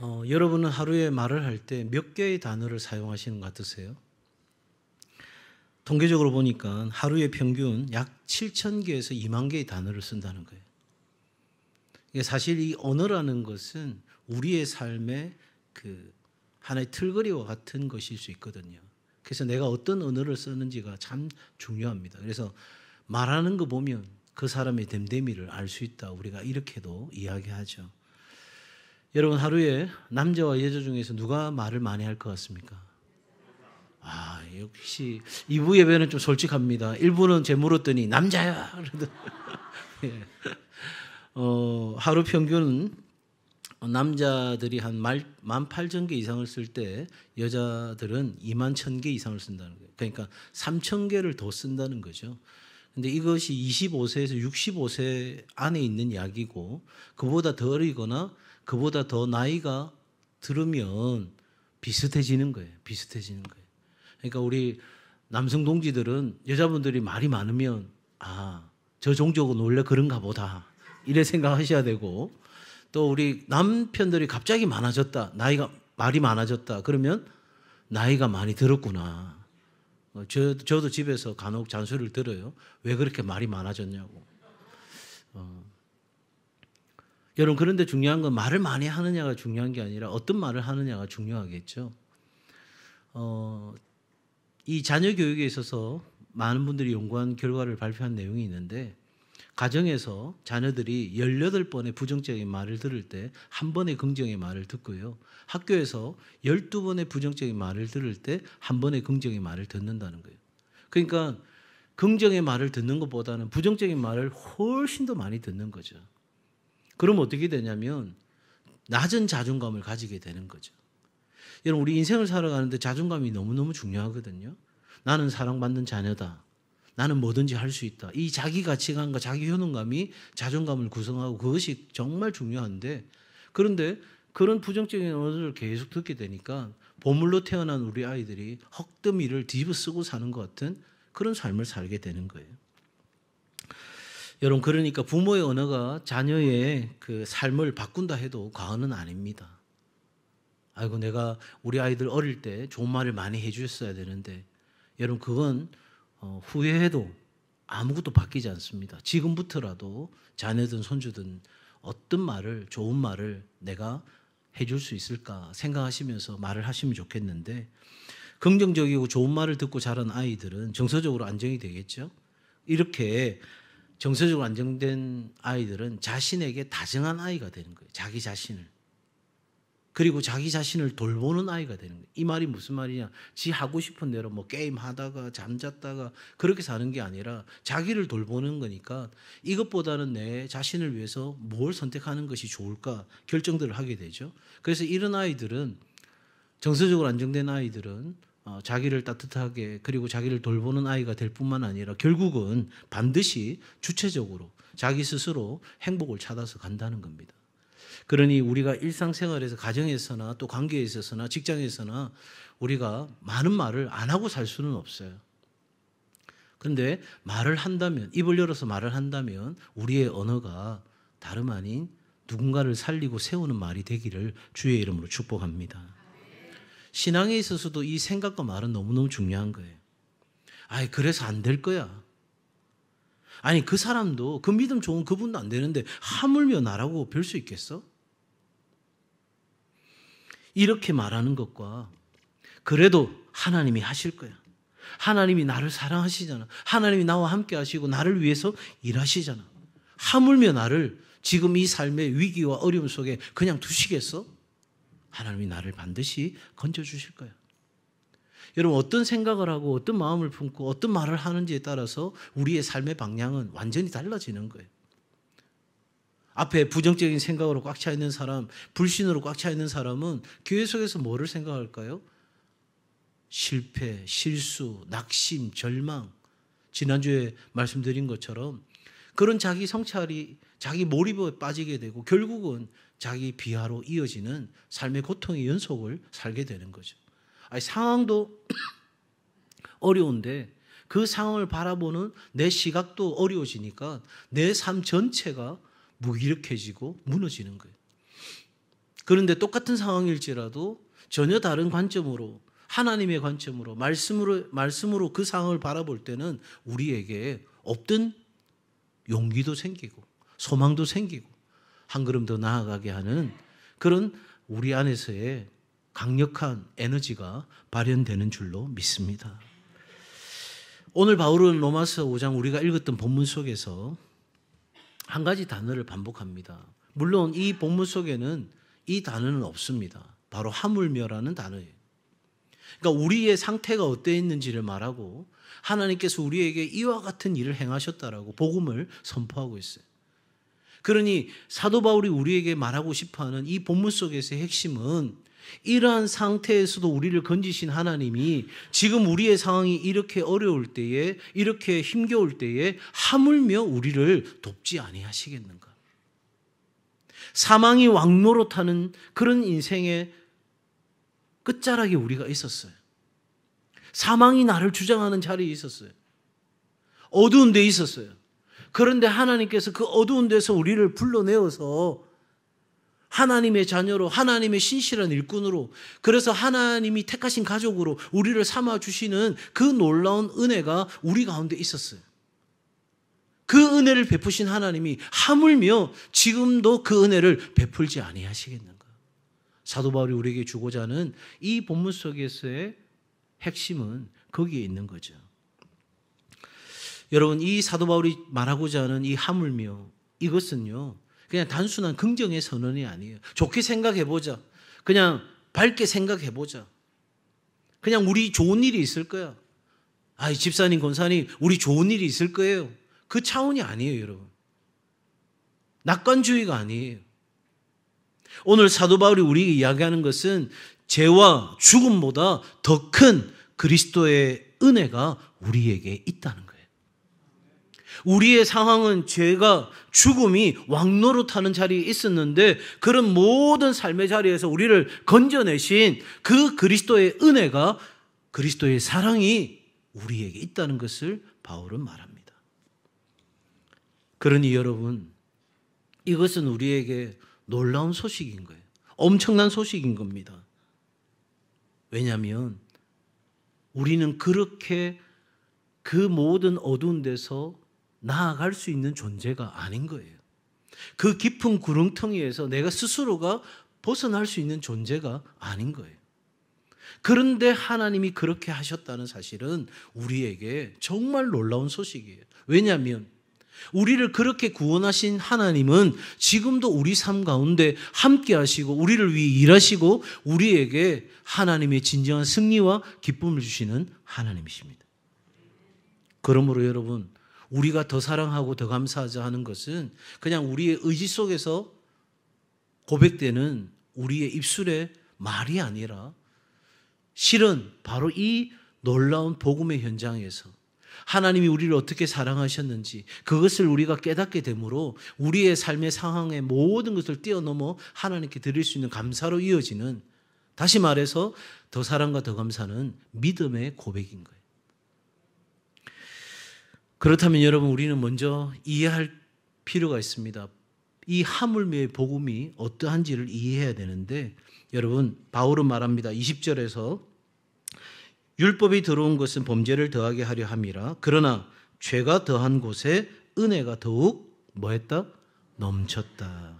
여러분은 하루에 말을 할 때 몇 개의 단어를 사용하시는 것 같으세요? 통계적으로 보니까 하루에 평균 약 7,000개에서 2만 개의 단어를 쓴다는 거예요. 이게 사실 이 언어라는 것은 우리의 삶의 그 하나의 틀거리와 같은 것일 수 있거든요. 그래서 내가 어떤 언어를 쓰는지가 참 중요합니다. 그래서 말하는 거 보면 그 사람의 됨됨이를 알 수 있다. 우리가 이렇게도 이야기하죠. 여러분 하루에 남자와 여자 중에서 누가 말을 많이 할 것 같습니까? 역시 2부 예배는 좀 솔직합니다. 1부는 제 물었더니 남자야. 예. 하루 평균 남자들이 한 18,000개 이상을 쓸 때 여자들은 21,000개 이상을 쓴다는 거예요. 그러니까 3,000개를 더 쓴다는 거죠. 근데 이것이 25세에서 65세 안에 있는 이야기고 그보다 더 어리거나 그보다 더 나이가 들으면 비슷해지는 거예요. 비슷해지는 거예요. 그러니까 우리 남성 동지들은 여자분들이 말이 많으면 저 종족은 원래 그런가 보다 이래 생각하셔야 되고 또 우리 남편들이 갑자기 많아졌다. 말이 많아졌다. 그러면 나이가 많이 들었구나. 저도 집에서 간혹 잔소리를 들어요. 왜 그렇게 말이 많아졌냐고. 여러분 그런데 중요한 건 말을 많이 하느냐가 중요한 게 아니라 어떤 말을 하느냐가 중요하겠죠. 이 자녀 교육에 있어서 많은 분들이 연구한 결과를 발표한 내용이 있는데 가정에서 자녀들이 18번의 부정적인 말을 들을 때 한 번의 긍정의 말을 듣고요. 학교에서 12번의 부정적인 말을 들을 때 한 번의 긍정의 말을 듣는다는 거예요. 그러니까 긍정의 말을 듣는 것보다는 부정적인 말을 훨씬 더 많이 듣는 거죠. 그럼 어떻게 되냐면 낮은 자존감을 가지게 되는 거죠. 여러분 우리 인생을 살아가는데 자존감이 너무너무 중요하거든요. 나는 사랑받는 자녀다. 나는 뭐든지 할 수 있다. 이 자기 가치관과 자기 효능감이 자존감을 구성하고 그것이 정말 중요한데 그런데 그런 부정적인 언어를 계속 듣게 되니까 보물로 태어난 우리 아이들이 헉더미를 뒤집어 쓰고 사는 것 같은 그런 삶을 살게 되는 거예요. 여러분 그러니까 부모의 언어가 자녀의 그 삶을 바꾼다 해도 과언은 아닙니다. 아이고 내가 우리 아이들 어릴 때 좋은 말을 많이 해주셨어야 되는데 여러분 그건 후회해도 아무것도 바뀌지 않습니다. 지금부터라도 자녀든 손주든 어떤 말을 좋은 말을 내가 해줄 수 있을까 생각하시면서 말을 하시면 좋겠는데 긍정적이고 좋은 말을 듣고 자란 아이들은 정서적으로 안정이 되겠죠. 이렇게 정서적으로 안정된 아이들은 자신에게 다정한 아이가 되는 거예요. 자기 자신을. 그리고 자기 자신을 돌보는 아이가 되는 거예요. 이 말이 무슨 말이냐. 지 하고 싶은 대로 뭐 게임하다가 잠잤다가 그렇게 사는 게 아니라 자기를 돌보는 거니까 이것보다는 내 자신을 위해서 뭘 선택하는 것이 좋을까 결정들을 하게 되죠. 그래서 이런 아이들은 정서적으로 안정된 아이들은 자기를 따뜻하게 그리고 자기를 돌보는 아이가 될 뿐만 아니라 결국은 반드시 주체적으로 자기 스스로 행복을 찾아서 간다는 겁니다. 그러니 우리가 일상생활에서 가정에서나 또 관계에 있어서나 직장에서나 우리가 많은 말을 안 하고 살 수는 없어요. 그런데 말을 한다면 입을 열어서 말을 한다면 우리의 언어가 다름 아닌 누군가를 살리고 세우는 말이 되기를 주의 이름으로 축복합니다. 신앙에 있어서도 이 생각과 말은 너무너무 중요한 거예요. 그래서 안 될 거야. 아니 그 사람도 그 믿음 좋은 그분도 안 되는데 하물며 나라고 별 수 있겠어? 이렇게 말하는 것과 그래도 하나님이 하실 거야. 하나님이 나를 사랑하시잖아. 하나님이 나와 함께 하시고 나를 위해서 일하시잖아. 하물며 나를 지금 이 삶의 위기와 어려움 속에 그냥 두시겠어? 하나님이 나를 반드시 건져주실 거야. 여러분 어떤 생각을 하고 어떤 마음을 품고 어떤 말을 하는지에 따라서 우리의 삶의 방향은 완전히 달라지는 거예요. 앞에 부정적인 생각으로 꽉 차 있는 사람, 불신으로 꽉 차 있는 사람은 교회 속에서 뭐를 생각할까요? 실패, 실수, 낙심, 절망. 지난주에 말씀드린 것처럼 그런 자기 성찰이 자기 몰입에 빠지게 되고 결국은 자기 비하로 이어지는 삶의 고통의 연속을 살게 되는 거죠. 상황도 어려운데 그 상황을 바라보는 내 시각도 어려워지니까 내 삶 전체가 무기력해지고 무너지는 거예요. 그런데 똑같은 상황일지라도 전혀 다른 관점으로, 하나님의 관점으로, 말씀으로 그 상황을 바라볼 때는 우리에게 없던 용기도 생기고 소망도 생기고 한 걸음 더 나아가게 하는 그런 우리 안에서의 강력한 에너지가 발현되는 줄로 믿습니다. 오늘 바울은 로마서 5장 우리가 읽었던 본문 속에서 한 가지 단어를 반복합니다. 물론 이 본문 속에는 이 단어는 없습니다. 바로 하물며라는 단어예요. 그러니까 우리의 상태가 어떠했는지를 말하고 하나님께서 우리에게 이와 같은 일을 행하셨다라고 복음을 선포하고 있어요. 그러니 사도 바울이 우리에게 말하고 싶어하는 이 본문 속에서의 핵심은 이러한 상태에서도 우리를 건지신 하나님이 지금 우리의 상황이 이렇게 어려울 때에, 이렇게 힘겨울 때에 하물며 우리를 돕지 아니하시겠는가. 사망이 왕노릇하는 그런 인생의 끝자락에 우리가 있었어요. 사망이 나를 주장하는 자리에 있었어요. 어두운 데 있었어요. 그런데 하나님께서 그 어두운 데서 우리를 불러내어서 하나님의 자녀로, 하나님의 신실한 일꾼으로, 그래서 하나님이 택하신 가족으로 우리를 삼아주시는 그 놀라운 은혜가 우리 가운데 있었어요. 그 은혜를 베푸신 하나님이 하물며 지금도 그 은혜를 베풀지 아니하시겠는가. 사도 바울이 우리에게 주고자 하는 이 본문 속에서의 핵심은 거기에 있는 거죠. 여러분, 이 사도 바울이 말하고자 하는 이 하물며, 이것은요 그냥 단순한 긍정의 선언이 아니에요. 좋게 생각해보자, 그냥 밝게 생각해보자, 그냥 우리 좋은 일이 있을 거야, 아이 집사님 권사님 우리 좋은 일이 있을 거예요, 그 차원이 아니에요. 여러분, 낙관주의가 아니에요. 오늘 사도 바울이 우리에게 이야기하는 것은 죄와 죽음보다 더 큰 그리스도의 은혜가 우리에게 있다는 거예요. 우리의 상황은 죄가, 죽음이 왕노릇하는 자리에 있었는데 그런 모든 삶의 자리에서 우리를 건져내신 그 그리스도의 은혜가, 그리스도의 사랑이 우리에게 있다는 것을 바울은 말합니다. 그러니 여러분, 이것은 우리에게 놀라운 소식인 거예요. 엄청난 소식인 겁니다. 왜냐하면 우리는 그렇게 그 모든 어두운 데서 나아갈 수 있는 존재가 아닌 거예요. 그 깊은 구렁텅이에서 내가 스스로가 벗어날 수 있는 존재가 아닌 거예요. 그런데 하나님이 그렇게 하셨다는 사실은 우리에게 정말 놀라운 소식이에요. 왜냐하면 우리를 그렇게 구원하신 하나님은 지금도 우리 삶 가운데 함께 하시고 우리를 위해 일하시고 우리에게 하나님의 진정한 승리와 기쁨을 주시는 하나님이십니다. 그러므로 여러분, 우리가 더 사랑하고 더 감사하자 하는 것은 그냥 우리의 의지 속에서 고백되는 우리의 입술의 말이 아니라 실은 바로 이 놀라운 복음의 현장에서 하나님이 우리를 어떻게 사랑하셨는지 그것을 우리가 깨닫게 되므로 우리의 삶의 상황의 모든 것을 뛰어넘어 하나님께 드릴 수 있는 감사로 이어지는, 다시 말해서 더 사랑과 더 감사는 믿음의 고백인 거예요. 그렇다면 여러분, 우리는 먼저 이해할 필요가 있습니다. 이 하물며의 복음이 어떠한지를 이해해야 되는데, 여러분, 바울은 말합니다. 20절에서 율법이 들어온 것은 범죄를 더하게 하려 함이라. 그러나 죄가 더한 곳에 은혜가 더욱 뭐했다? 넘쳤다.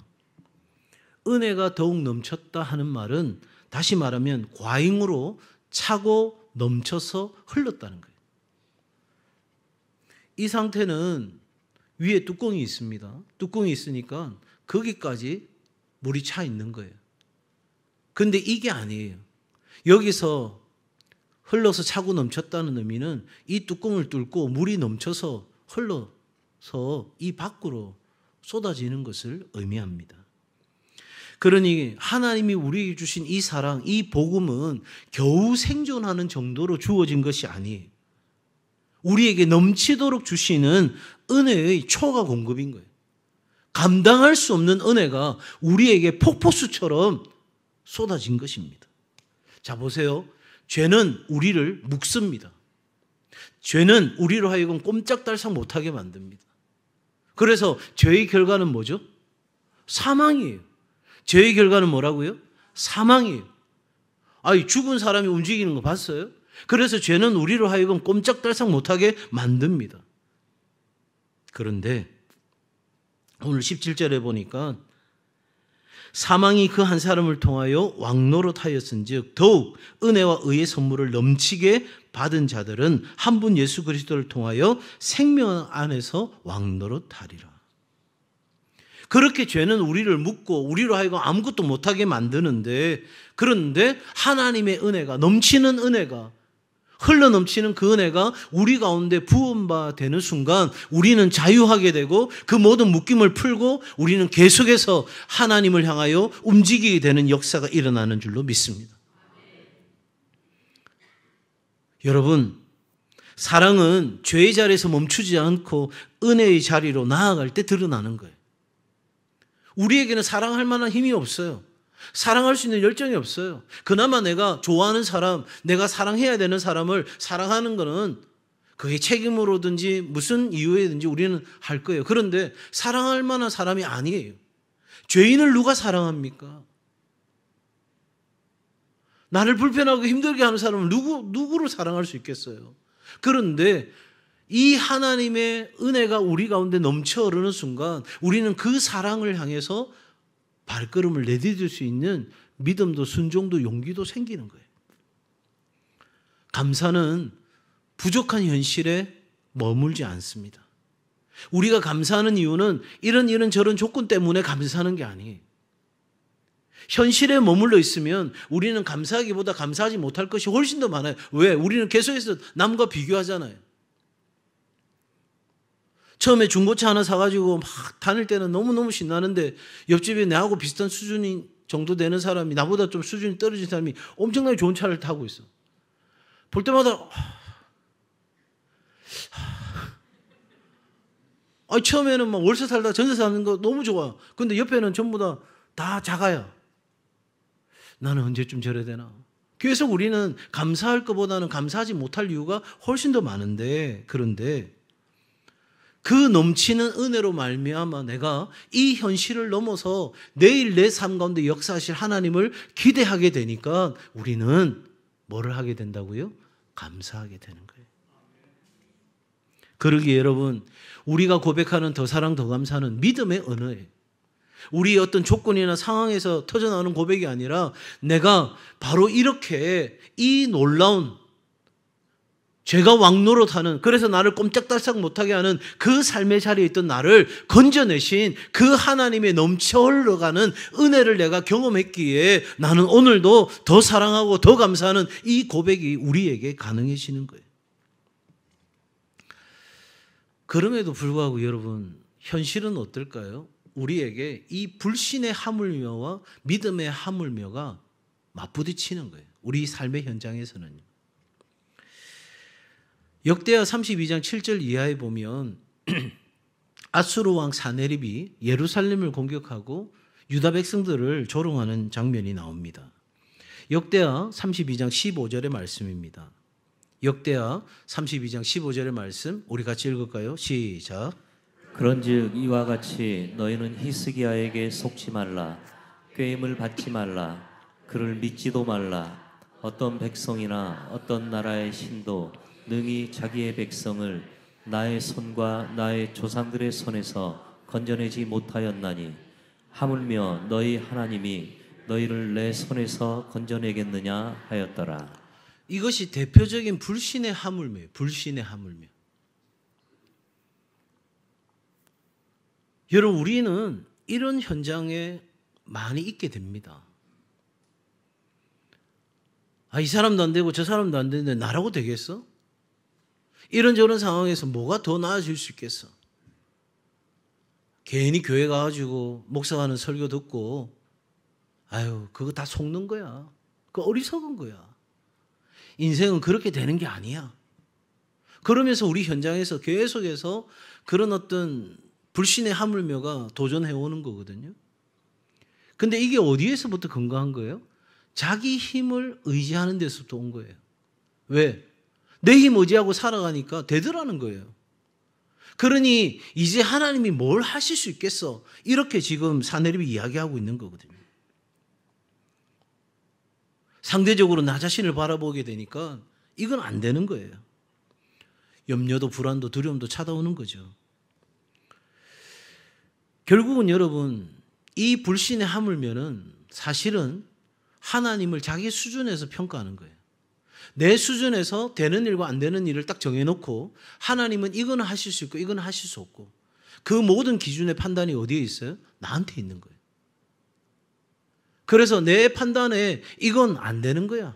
은혜가 더욱 넘쳤다 하는 말은 다시 말하면 과잉으로 차고 넘쳐서 흘렀다는 거예요. 이 상태는 위에 뚜껑이 있습니다. 뚜껑이 있으니까 거기까지 물이 차 있는 거예요. 근데 이게 아니에요. 여기서 흘러서 차고 넘쳤다는 의미는 이 뚜껑을 뚫고 물이 넘쳐서 흘러서 이 밖으로 쏟아지는 것을 의미합니다. 그러니 하나님이 우리에게 주신 이 사랑, 이 복음은 겨우 생존하는 정도로 주어진 것이 아니에요. 우리에게 넘치도록 주시는 은혜의 초과 공급인 거예요. 감당할 수 없는 은혜가 우리에게 폭포수처럼 쏟아진 것입니다. 자, 보세요. 죄는 우리를 묶습니다. 죄는 우리로 하여금 꼼짝달싹 못하게 만듭니다. 그래서 죄의 결과는 뭐죠? 사망이에요. 죄의 결과는 뭐라고요? 사망이에요. 아니, 죽은 사람이 움직이는 거 봤어요? 그래서 죄는 우리로 하여금 꼼짝달싹 못하게 만듭니다. 그런데 오늘 17절에 보니까 사망이 그 한 사람을 통하여 왕노릇하였은즉 더욱 은혜와 의의 선물을 넘치게 받은 자들은 한 분 예수 그리스도를 통하여 생명 안에서 왕노릇하리라. 그렇게 죄는 우리를 묶고 우리로 하여금 아무것도 못하게 만드는데, 그런데 하나님의 은혜가, 넘치는 은혜가, 흘러넘치는 그 은혜가 우리 가운데 부음바 되는 순간 우리는 자유하게 되고 그 모든 묶임을 풀고 우리는 계속해서 하나님을 향하여 움직이게 되는 역사가 일어나는 줄로 믿습니다. 여러분, 사랑은 죄의 자리에서 멈추지 않고 은혜의 자리로 나아갈 때 드러나는 거예요. 우리에게는 사랑할 만한 힘이 없어요. 사랑할 수 있는 열정이 없어요. 그나마 내가 좋아하는 사람, 내가 사랑해야 되는 사람을 사랑하는 거는 그게 책임으로든지 무슨 이유에든지 우리는 할 거예요. 그런데 사랑할 만한 사람이 아니에요. 죄인을 누가 사랑합니까? 나를 불편하고 힘들게 하는 사람을 누구를 사랑할 수 있겠어요? 그런데 이 하나님의 은혜가 우리 가운데 넘쳐 흐르는 순간 우리는 그 사랑을 향해서 발걸음을 내디딜 수 있는 믿음도 순종도 용기도 생기는 거예요. 감사는 부족한 현실에 머물지 않습니다. 우리가 감사하는 이유는 이런 저런 조건 때문에 감사하는 게 아니에요. 현실에 머물러 있으면 우리는 감사하기보다 감사하지 못할 것이 훨씬 더 많아요. 왜? 우리는 계속해서 남과 비교하잖아요. 처음에 중고차 하나 사가지고 막 다닐 때는 너무너무 신나는데 옆집에 나하고 비슷한 수준이 정도 되는 사람이, 나보다 좀 수준이 떨어진 사람이 엄청나게 좋은 차를 타고 있어. 볼 때마다 처음에는 막 월세 살다가 전세 사는 거 너무 좋아. 근데 옆에는 전부 다 작아요. 나는 언제쯤 저래야 되나. 계속 우리는 감사할 것보다는 감사하지 못할 이유가 훨씬 더 많은데, 그런데 그 넘치는 은혜로 말미암아 내가 이 현실을 넘어서 내일 내 삶 가운데 역사하실 하나님을 기대하게 되니까 우리는 뭐를 하게 된다고요? 감사하게 되는 거예요. 그러기에 여러분, 우리가 고백하는 더 사랑 더 감사는 믿음의 언어예요. 우리의 어떤 조건이나 상황에서 터져나오는 고백이 아니라 내가 바로 이렇게 이 놀라운 죄가 왕노릇하는, 그래서 나를 꼼짝달싹 못하게 하는 그 삶의 자리에 있던 나를 건져내신 그 하나님의 넘쳐 흘러가는 은혜를 내가 경험했기에 나는 오늘도 더 사랑하고 더 감사하는 이 고백이 우리에게 가능해지는 거예요. 그럼에도 불구하고 여러분, 현실은 어떨까요? 우리에게 이 불신의 하물며와 믿음의 하물며가 맞부딪히는 거예요. 우리 삶의 현장에서는요. 역대하 32장 7절 이하에 보면 아수르 왕 사네립이 예루살렘을 공격하고 유다 백성들을 조롱하는 장면이 나옵니다. 역대하 32장 15절의 말씀입니다. 역대하 32장 15절의 말씀 우리 같이 읽을까요? 시작. 그런즉 이와 같이 너희는 히스기야에게 속지 말라. 꾀임을 받지 말라. 그를 믿지도 말라. 어떤 백성이나 어떤 나라의 신도 능히 자기의 백성을 나의 손과 나의 조상들의 손에서 건져내지 못하였나니 하물며 너희 하나님이 너희를 내 손에서 건져내겠느냐 하였더라. 이것이 대표적인 불신의 하물며, 불신의 하물며. 여러분, 우리는 이런 현장에 많이 있게 됩니다. 이 사람도 안 되고 저 사람도 안 되는데 나라고 되겠어? 이런저런 상황에서 뭐가 더 나아질 수 있겠어? 괜히 교회 가가지고 목사가 하는 설교 듣고 그거 다 속는 거야. 그거 어리석은 거야. 인생은 그렇게 되는 게 아니야. 그러면서 우리 현장에서 계속해서 그런 어떤 불신의 하물며가 도전해오는 거거든요. 근데 이게 어디에서부터 건강한 거예요? 자기 힘을 의지하는 데서부터 온 거예요. 왜? 내 힘 의지하고 살아가니까 되더라는 거예요. 그러니 이제 하나님이 뭘 하실 수 있겠어? 이렇게 지금 사네립이 이야기하고 있는 거거든요. 상대적으로 나 자신을 바라보게 되니까 이건 안 되는 거예요. 염려도 불안도 두려움도 찾아오는 거죠. 결국은 여러분, 이 불신의 하물며는 사실은 하나님을 자기 수준에서 평가하는 거예요. 내 수준에서 되는 일과 안 되는 일을 딱 정해놓고 하나님은 이거는 하실 수 있고 이거는 하실 수 없고, 그 모든 기준의 판단이 어디에 있어요? 나한테 있는 거예요. 그래서 내 판단에 이건 안 되는 거야.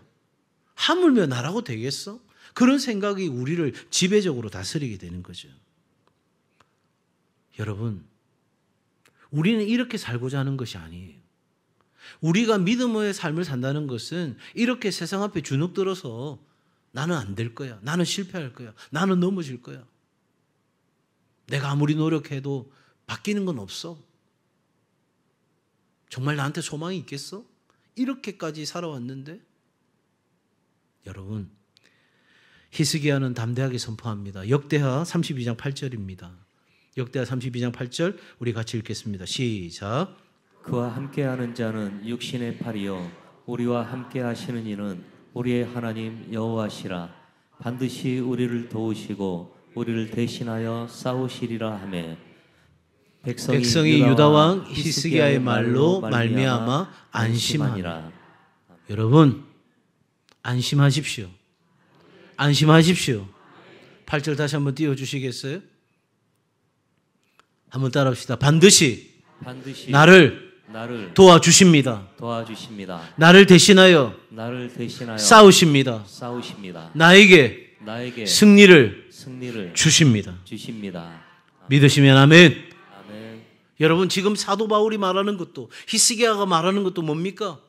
하물며 나라고 되겠어? 그런 생각이 우리를 지배적으로 다스리게 되는 거죠. 여러분, 우리는 이렇게 살고자 하는 것이 아니에요. 우리가 믿음의 삶을 산다는 것은 이렇게 세상 앞에 주눅들어서 나는 안 될 거야, 나는 실패할 거야, 나는 넘어질 거야, 내가 아무리 노력해도 바뀌는 건 없어, 정말 나한테 소망이 있겠어? 이렇게까지 살아왔는데, 여러분, 히스기야는 담대하게 선포합니다. 역대하 32장 8절입니다. 역대하 32장 8절 우리 같이 읽겠습니다. 시작. 그와 함께하는 자는 육신의 팔이요 우리와 함께하시는 이는 우리의 하나님 여호와시라. 반드시 우리를 도우시고 우리를 대신하여 싸우시리라 하매, 백성이 유다 왕 히스기야의 말로 말미암아 안심하니라. 여러분, 안심하십시오. 안심하십시오. 8절 다시 한번 띄워주시겠어요? 한번 따라합시다. 반드시 나를 도와주십니다. 나를 대신하여 싸우십니다. 나에게 승리를 주십니다. 믿으시면 아멘. 여러분, 지금 사도 바울이 말하는 것도, 히스기야가 말하는 것도 뭡니까?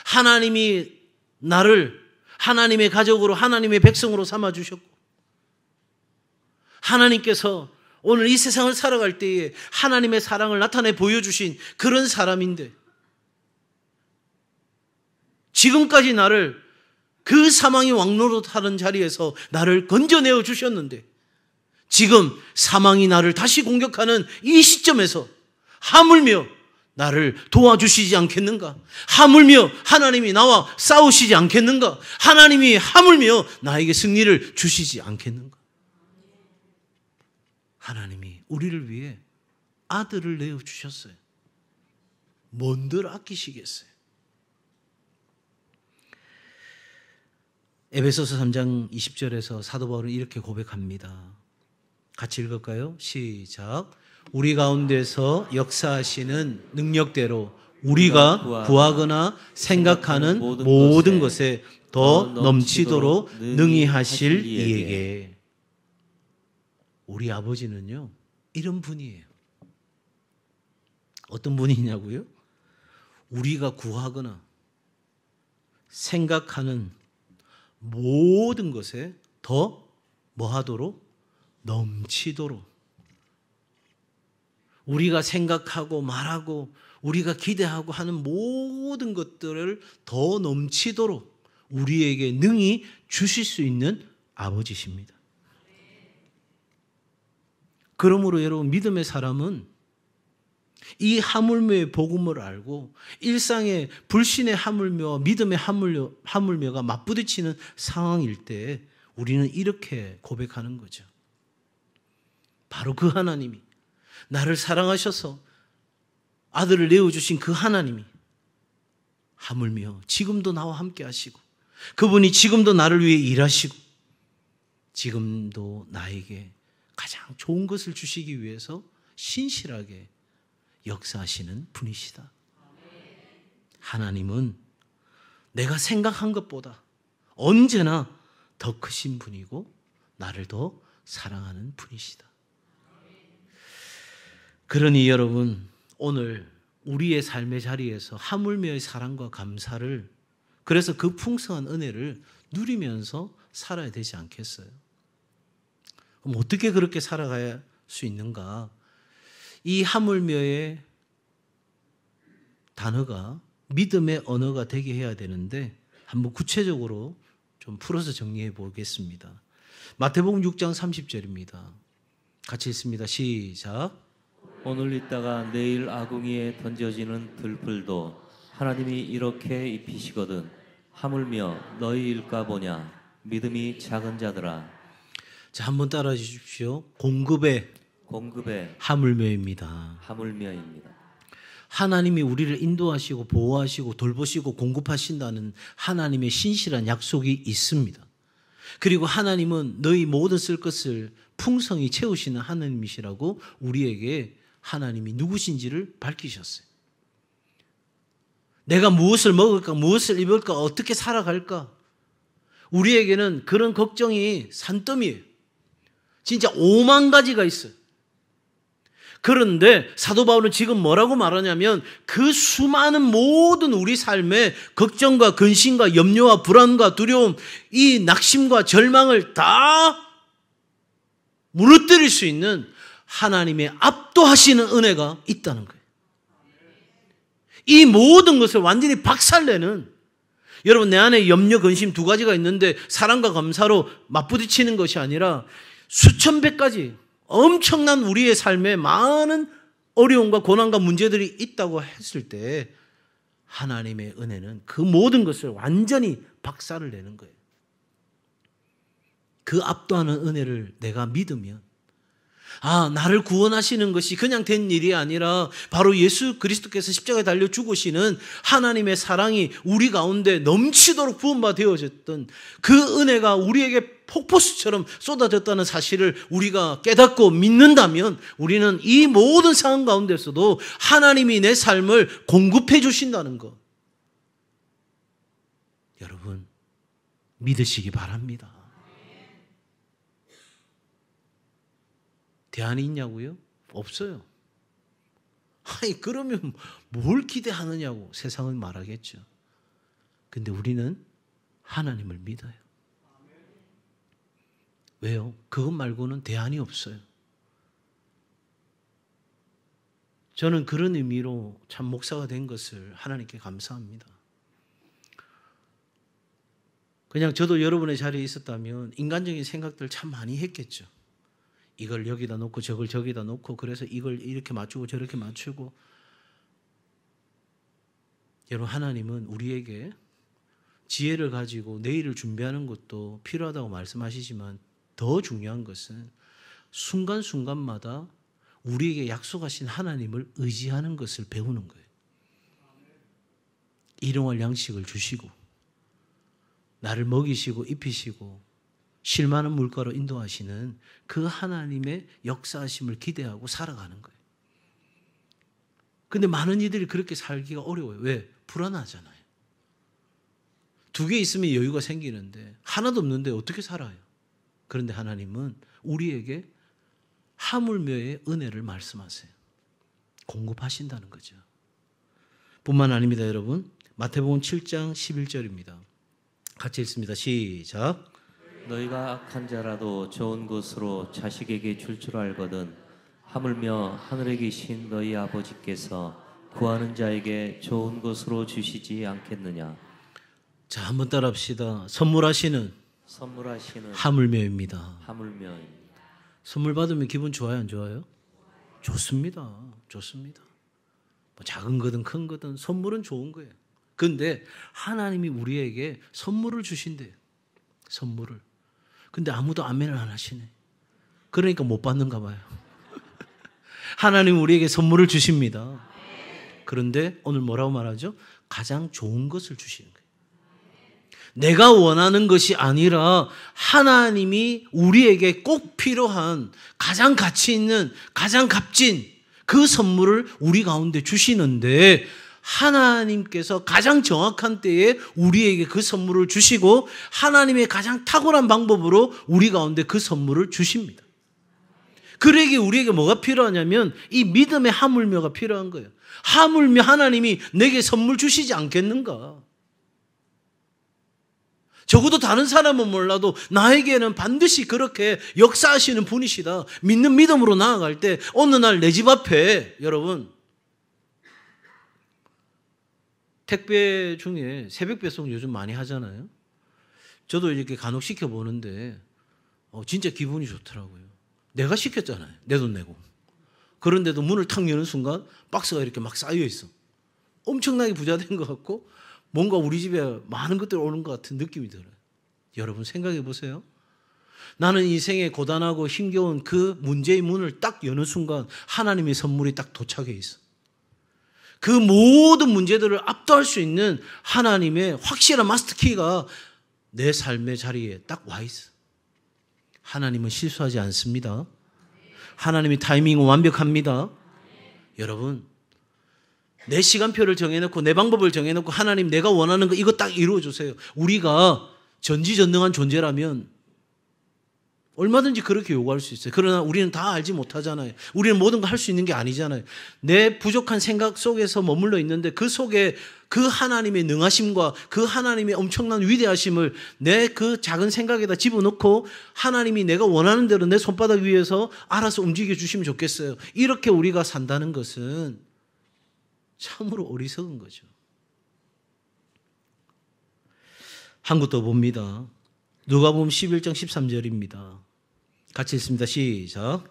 하나님이 나를 하나님의 가족으로, 하나님의 백성으로 삼아주셨고, 하나님께서 오늘 이 세상을 살아갈 때에 하나님의 사랑을 나타내 보여주신 그런 사람인데, 지금까지 나를 그 사망의 왕노릇하는 자리에서 나를 건져내어 주셨는데, 지금 사망이 나를 다시 공격하는 이 시점에서 하물며 나를 도와주시지 않겠는가? 하물며 하나님이 나와 싸우시지 않겠는가? 하나님이 하물며 나에게 승리를 주시지 않겠는가? 하나님이 우리를 위해 아들을 내어주셨어요. 뭔들 아끼시겠어요? 에베소서 3장 20절에서 사도 바울은 이렇게 고백합니다. 같이 읽을까요? 시작. 우리 가운데서 역사하시는 능력대로 우리가 구하거나 생각하는 모든 것에 더 넘치도록 능히 하실 이에게. 우리 아버지는요, 이런 분이에요. 어떤 분이냐고요? 우리가 구하거나 생각하는 모든 것에 더 뭐하도록? 넘치도록. 우리가 생각하고 말하고 우리가 기대하고 하는 모든 것들을 더 넘치도록 우리에게 능히 주실 수 있는 아버지십니다. 그러므로 여러분, 믿음의 사람은 이 하물며의 복음을 알고 일상의 불신의 하물며와 믿음의 하물며가 맞부딪히는 상황일 때 우리는 이렇게 고백하는 거죠. 바로 그 하나님이, 나를 사랑하셔서 아들을 내어주신 그 하나님이 하물며 지금도 나와 함께 하시고, 그분이 지금도 나를 위해 일하시고, 지금도 나에게 가장 좋은 것을 주시기 위해서 신실하게 역사하시는 분이시다. 하나님은 내가 생각한 것보다 언제나 더 크신 분이고 나를 더 사랑하는 분이시다. 그러니 여러분, 오늘 우리의 삶의 자리에서 하물며의 사랑과 감사를, 그래서 그 풍성한 은혜를 누리면서 살아야 되지 않겠어요? 그럼 어떻게 그렇게 살아갈 수 있는가? 이 하물며의 단어가 믿음의 언어가 되게 해야 되는데, 한번 구체적으로 좀 풀어서 정리해 보겠습니다. 마태복음 6장 30절입니다. 같이 읽습니다. 시작. 오늘 있다가 내일 아궁이에 던져지는 들풀도 하나님이 이렇게 입히시거든 하물며 너희 일까 보냐 믿음이 작은 자들아. 자, 한번 따라해 주십시오. 공급의 하물며입니다. 하물며입니다. 하나님이 우리를 인도하시고 보호하시고 돌보시고 공급하신다는 하나님의 신실한 약속이 있습니다. 그리고 하나님은 너희 모든 쓸 것을 풍성히 채우시는 하나님이시라고 우리에게 하나님이 누구신지를 밝히셨어요. 내가 무엇을 먹을까, 무엇을 입을까, 어떻게 살아갈까? 우리에게는 그런 걱정이 산더미예요. 진짜 5만 가지가 있어요. 그런데 사도 바울은 지금 뭐라고 말하냐면 그 수많은 모든 우리 삶의 걱정과 근심과 염려와 불안과 두려움, 이 낙심과 절망을 다 무너뜨릴 수 있는 하나님의 압도하시는 은혜가 있다는 거예요. 이 모든 것을 완전히 박살내는, 여러분 내 안에 염려, 근심 두 가지가 있는데 사랑과 감사로 맞부딪히는 것이 아니라 수천 배까지 엄청난 우리의 삶에 많은 어려움과 고난과 문제들이 있다고 했을 때 하나님의 은혜는 그 모든 것을 완전히 박살을 내는 거예요. 그 압도하는 은혜를 내가 믿으면, 나를 구원하시는 것이 그냥 된 일이 아니라 바로 예수 그리스도께서 십자가에 달려 죽으시는 하나님의 사랑이 우리 가운데 넘치도록 부음바 되어졌던 그 은혜가 우리에게 폭포수처럼 쏟아졌다는 사실을 우리가 깨닫고 믿는다면 우리는 이 모든 상황 가운데서도 하나님이 내 삶을 공급해 주신다는 것, 여러분 믿으시기 바랍니다. 대안이 있냐고요? 없어요. 아니 그러면 뭘 기대하느냐고 세상은 말하겠죠. 근데 우리는 하나님을 믿어요. 왜요? 그것 말고는 대안이 없어요. 저는 그런 의미로 참 목사가 된 것을 하나님께 감사합니다. 그냥 저도 여러분의 자리에 있었다면 인간적인 생각들 참 많이 했겠죠. 이걸 여기다 놓고 저걸 저기다 놓고 그래서 이걸 이렇게 맞추고 저렇게 맞추고. 여러분 하나님은 우리에게 지혜를 가지고 내일을 준비하는 것도 필요하다고 말씀하시지만 더 중요한 것은 순간순간마다 우리에게 약속하신 하나님을 의지하는 것을 배우는 거예요. 일용할 양식을 주시고 나를 먹이시고 입히시고 쉴 만한 물가로 인도하시는 그 하나님의 역사하심을 기대하고 살아가는 거예요. 근데 많은 이들이 그렇게 살기가 어려워요. 왜? 불안하잖아요. 두 개 있으면 여유가 생기는데 하나도 없는데 어떻게 살아요? 그런데 하나님은 우리에게 하물며의 은혜를 말씀하세요. 공급하신다는 거죠. 뿐만 아닙니다, 여러분. 마태복음 7장 11절입니다. 같이 읽습니다. 시작. 너희가 악한 자라도 좋은 것으로 자식에게 줄 알거든 하물며 하늘에 계신 너희 아버지께서 구하는 자에게 좋은 것으로 주시지 않겠느냐. 자, 한번 따라합시다. 선물하시는 하물며입니다. 선물 받으면 기분 좋아요, 안 좋아요? 좋습니다. 좋습니다. 뭐 작은 거든 큰 거든 선물은 좋은 거예요. 그런데 하나님이 우리에게 선물을 주신대요. 선물을. 근데 아무도 아멘을 안 하시네. 그러니까 못 받는가 봐요. 하나님 우리에게 선물을 주십니다. 그런데 오늘 뭐라고 말하죠? 가장 좋은 것을 주시는 거예요. 내가 원하는 것이 아니라 하나님이 우리에게 꼭 필요한 가장 가치 있는 가장 값진 그 선물을 우리 가운데 주시는데 하나님께서 가장 정확한 때에 우리에게 그 선물을 주시고 하나님의 가장 탁월한 방법으로 우리 가운데 그 선물을 주십니다. 그러기에 우리에게 뭐가 필요하냐면 이 믿음의 하물며가 필요한 거예요. 하물며 하나님이 내게 선물 주시지 않겠는가? 적어도 다른 사람은 몰라도 나에게는 반드시 그렇게 역사하시는 분이시다. 믿는 믿음으로 나아갈 때 어느 날 내 집 앞에 여러분 택배 중에 새벽 배송 요즘 많이 하잖아요. 저도 이렇게 간혹 시켜보는데 진짜 기분이 좋더라고요. 내가 시켰잖아요. 내 돈 내고. 그런데도 문을 탁 여는 순간 박스가 이렇게 막 쌓여 있어. 엄청나게 부자 된 것 같고 뭔가 우리 집에 많은 것들이 오는 것 같은 느낌이 들어요. 여러분 생각해 보세요. 나는 인생에 고단하고 힘겨운 그 문제의 문을 딱 여는 순간 하나님의 선물이 딱 도착해 있어. 그 모든 문제들을 압도할 수 있는 하나님의 확실한 마스터키가 내 삶의 자리에 딱 와 있어. 하나님은 실수하지 않습니다. 하나님의 타이밍은 완벽합니다. 여러분, 내 시간표를 정해놓고 내 방법을 정해놓고 하나님 내가 원하는 거 이거 딱 이루어주세요. 우리가 전지전능한 존재라면 얼마든지 그렇게 요구할 수 있어요. 그러나 우리는 다 알지 못하잖아요. 우리는 모든 거 할 수 있는 게 아니잖아요. 내 부족한 생각 속에서 머물러 있는데 그 속에 그 하나님의 능하심과 그 하나님의 엄청난 위대하심을 내 그 작은 생각에다 집어넣고 하나님이 내가 원하는 대로 내 손바닥 위에서 알아서 움직여 주시면 좋겠어요. 이렇게 우리가 산다는 것은 참으로 어리석은 거죠. 한 곳 더 봅니다. 누가복음 11장 13절입니다. 같이 읽습니다. 시작.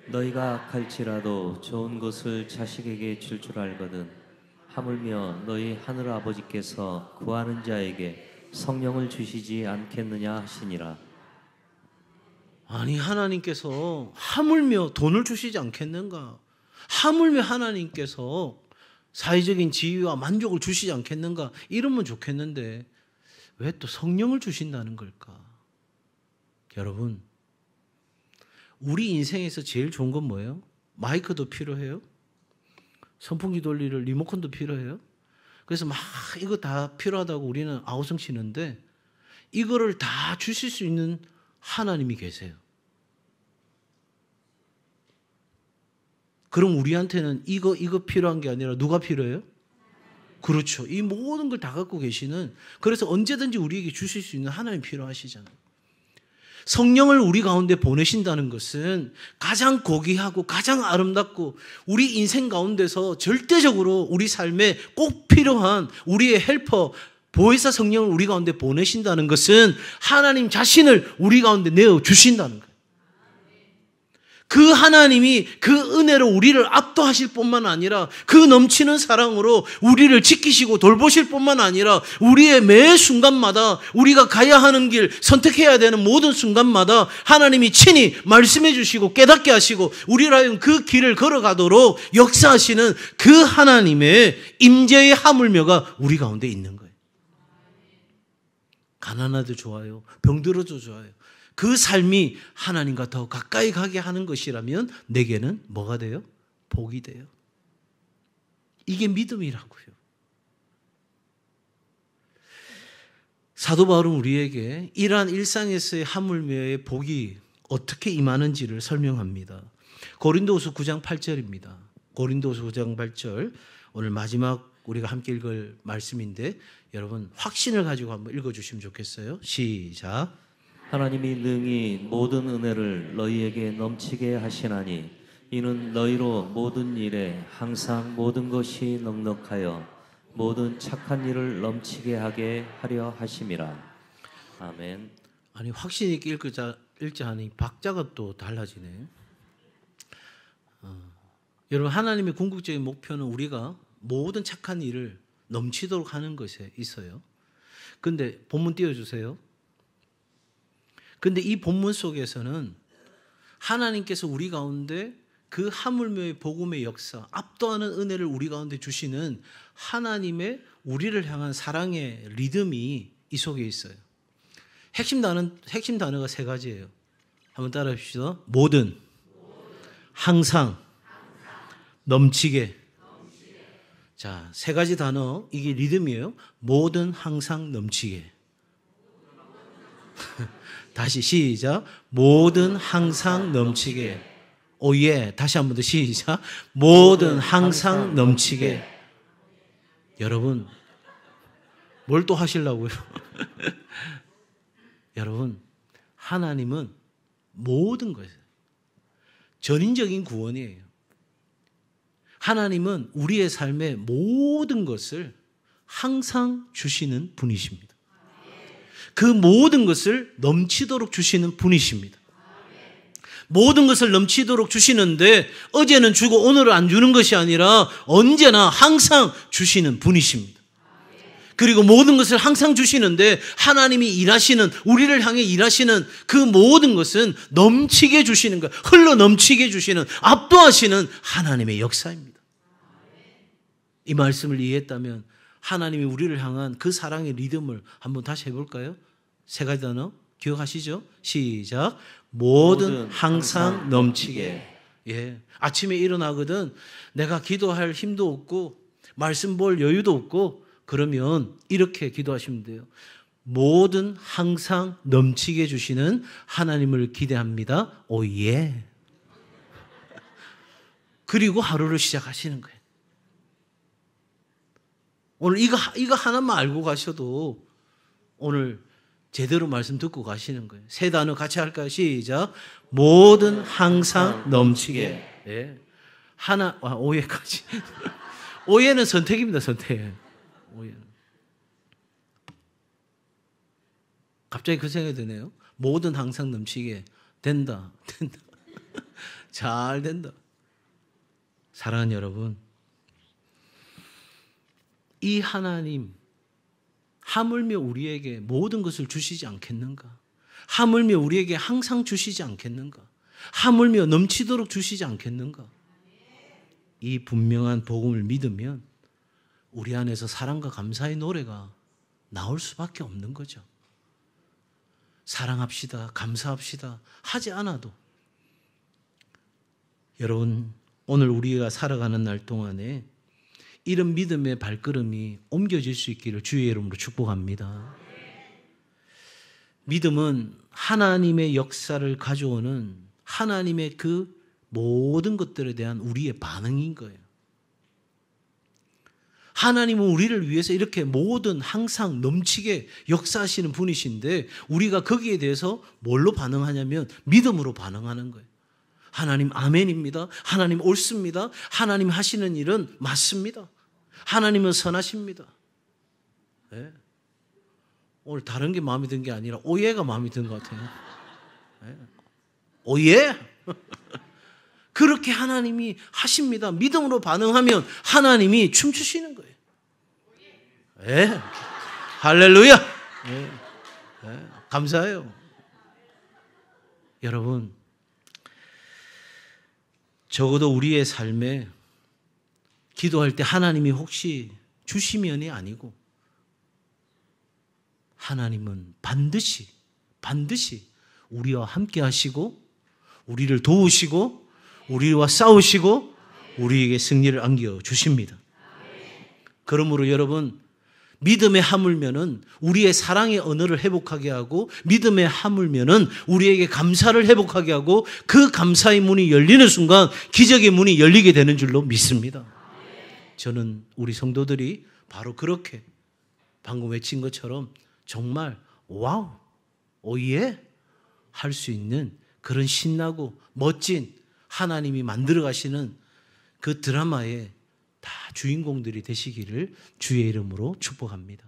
너희가 악할지라도 좋은 것을 자식에게 줄 줄 알거든 하물며 너희 하늘 아버지께서 구하는 자에게 성령을 주시지 않겠느냐 하시니라. 아니 하나님께서 하물며 돈을 주시지 않겠는가? 하물며 하나님께서 사회적인 지위와 만족을 주시지 않겠는가? 이러면 좋겠는데 왜 또 성령을 주신다는 걸까? 여러분, 우리 인생에서 제일 좋은 건 뭐예요? 마이크도 필요해요. 선풍기 돌리를 리모컨도 필요해요. 그래서 막 이거 다 필요하다고 우리는 아우성 치는데 이거를 다 주실 수 있는 하나님이 계세요. 그럼 우리한테는 이거 필요한 게 아니라 누가 필요해요? 그렇죠. 이 모든 걸 다 갖고 계시는, 그래서 언제든지 우리에게 주실 수 있는 하나님이 필요하시잖아요. 성령을 우리 가운데 보내신다는 것은 가장 고귀하고 가장 아름답고 우리 인생 가운데서 절대적으로 우리 삶에 꼭 필요한 우리의 헬퍼, 보혜사 성령을 우리 가운데 보내신다는 것은 하나님 자신을 우리 가운데 내어주신다는 거예요. 그 하나님이 그 은혜로 우리를 압도하실 뿐만 아니라 그 넘치는 사랑으로 우리를 지키시고 돌보실 뿐만 아니라 우리의 매 순간마다 우리가 가야 하는 길, 선택해야 되는 모든 순간마다 하나님이 친히 말씀해 주시고 깨닫게 하시고 우리를 하여금 그 길을 걸어가도록 역사하시는 그 하나님의 임재의 하물며가 우리 가운데 있는 거예요. 가난해도 좋아요. 병들어도 좋아요. 그 삶이 하나님과 더 가까이 가게 하는 것이라면 내게는 뭐가 돼요? 복이 돼요. 이게 믿음이라고요. 사도 바울은 우리에게 이러한 일상에서의 하물며의 복이 어떻게 임하는지를 설명합니다. 고린도후서 9장 8절입니다. 고린도후서 9장 8절, 오늘 마지막 우리가 함께 읽을 말씀인데 여러분 확신을 가지고 한번 읽어주시면 좋겠어요. 시작. 하나님이 능히 모든 은혜를 너희에게 넘치게 하시나니 이는 너희로 모든 일에 항상 모든 것이 넉넉하여 모든 착한 일을 넘치게 하게 하려 하심이라. 아멘. 아니 확신 있게 읽자 하니 박자가 또 달라지네. 여러분, 하나님의 궁극적인 목표는 우리가 모든 착한 일을 넘치도록 하는 것에 있어요. 근데 본문 띄워주세요. 근데 이 본문 속에서는 하나님께서 우리 가운데 그 하물며의 복음의 역사, 압도하는 은혜를 우리 가운데 주시는 하나님의 우리를 향한 사랑의 리듬이 이 속에 있어요. 핵심 단어가 세 가지예요. 한번 따라해 봅시다. 모든, 항상, 넘치게. 자, 세 가지 단어, 이게 리듬이에요. 모든, 항상, 넘치게. 다시 시작. 모든 항상 넘치게. 오예. 다시 한 번 더 시작. 모든 항상 넘치게. 여러분, 뭘 또 하시려고요? 여러분, 하나님은 모든 것이에요. 전인적인 구원이에요. 하나님은 우리의 삶의 모든 것을 항상 주시는 분이십니다. 그 모든 것을 넘치도록 주시는 분이십니다. 모든 것을 넘치도록 주시는데 어제는 주고 오늘은 안 주는 것이 아니라 언제나 항상 주시는 분이십니다. 그리고 모든 것을 항상 주시는데 하나님이 일하시는, 우리를 향해 일하시는 그 모든 것은 넘치게 주시는 것, 흘러 넘치게 주시는, 압도하시는 하나님의 역사입니다. 이 말씀을 이해했다면 하나님이 우리를 향한 그 사랑의 리듬을 한번 다시 해볼까요? 세 가지 단어 기억하시죠? 시작. 모든 항상 넘치게. 예. 아침에 일어나거든 내가 기도할 힘도 없고 말씀 볼 여유도 없고 그러면 이렇게 기도하시면 돼요. 모든 항상 넘치게 주시는 하나님을 기대합니다. 오 예. 그리고 하루를 시작하시는 거예요. 오늘 이거 하나만 알고 가셔도 오늘 제대로 말씀 듣고 가시는 거예요. 세 단어 같이 할까요? 시작. 모든 항상 넘치게. 예. 오예까지. 오예는 선택입니다. 선택. 오예는. 갑자기 그 생각이 드네요. 모든 항상 넘치게. 된다. 잘 된다. 사랑하는 여러분, 이 하나님 하물며 우리에게 모든 것을 주시지 않겠는가? 하물며 우리에게 항상 주시지 않겠는가? 하물며 넘치도록 주시지 않겠는가? 이 분명한 복음을 믿으면 우리 안에서 사랑과 감사의 노래가 나올 수밖에 없는 거죠. 사랑합시다, 감사합시다 하지 않아도 여러분, 오늘 우리가 살아가는 날 동안에 이런 믿음의 발걸음이 옮겨질 수 있기를 주의 이름으로 축복합니다. 믿음은 하나님의 역사를 가져오는 하나님의 그 모든 것들에 대한 우리의 반응인 거예요. 하나님은 우리를 위해서 이렇게 모든 항상 넘치게 역사하시는 분이신데 우리가 거기에 대해서 뭘로 반응하냐면 믿음으로 반응하는 거예요. 하나님 아멘입니다. 하나님 옳습니다. 하나님 하시는 일은 맞습니다. 하나님은 선하십니다. 네. 오늘 다른 게 마음에 든 게 아니라 오예가 마음에 든 것 같아요. 네. 오예? 그렇게 하나님이 하십니다. 믿음으로 반응하면 하나님이 춤추시는 거예요. 네. 할렐루야. 네. 네. 감사해요. 여러분, 적어도 우리의 삶에 기도할 때 하나님이 혹시 주시면이 아니고 하나님은 반드시 우리와 함께 하시고 우리를 도우시고 우리와 싸우시고 우리에게 승리를 안겨주십니다. 그러므로 여러분, 믿음에 하물면은 우리의 사랑의 언어를 회복하게 하고 믿음에 하물면은 우리에게 감사를 회복하게 하고 그 감사의 문이 열리는 순간 기적의 문이 열리게 되는 줄로 믿습니다. 저는 우리 성도들이 바로 그렇게 방금 외친 것처럼 정말 와우, 오예 할 수 있는 그런 신나고 멋진 하나님이 만들어 가시는 그 드라마의 다 주인공들이 되시기를 주의 이름으로 축복합니다.